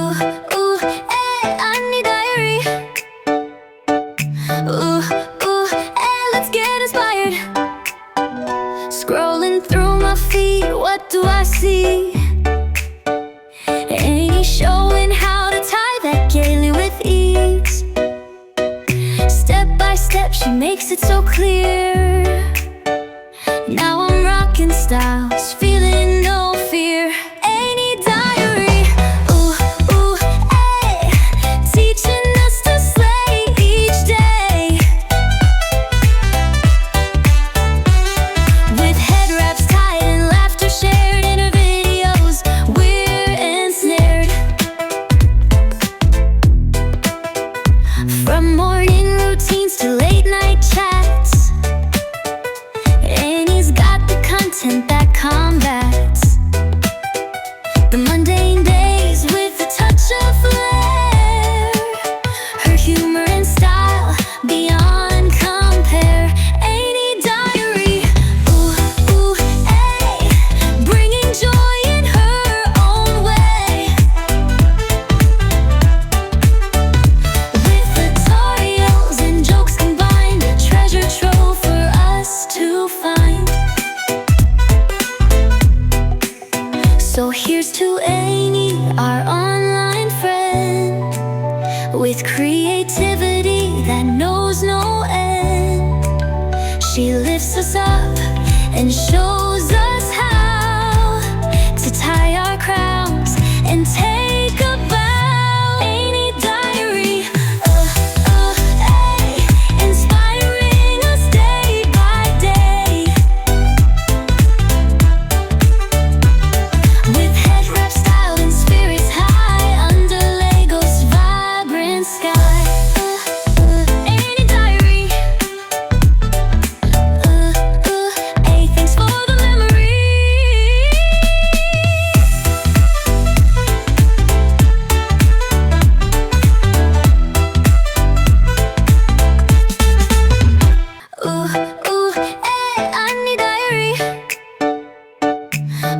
ooh, hey, Anie diary. Ooh, ooh, hey, let's get inspired. Scrolling through my feed, what do I see? Anie showing how to tie that gaily with ease. Step by step, she makes it so clear. Now I'm rocking styles, feeling no fear. Anie diary, ooh, ooh, hey, teaching us to slay each day. With head wraps tied and laughter shared in her videos, we're ensnared. From morning routines to late night chats, Anie's got the content that combats the mundane days with a touch of flair. Her humor and style beyond compare. Anie diary, ooh, ooh, hey, bringing joy in her own way. With tutorials and jokes combined, a treasure trove for us to find. So here's to Anie, our online friend, with creativity that knows no end. She lifts us up and shows us how to tie our crowns and take a bow. Anie diary, hey, inspiring us day by day. With head wrap style and spirits high under Lego's vibrant sky. Anie diary, hey, thanks for the memory. Ooh, ooh, hey, Anie diary.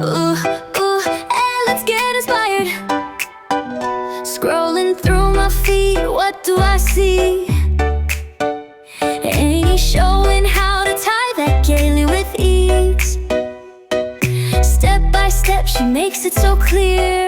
Ooh, ooh, hey, let's get inspired. Scrolling through my feed, what do I see? Anie showing how to tie that gaily with ease. Step by step, she makes it so clear.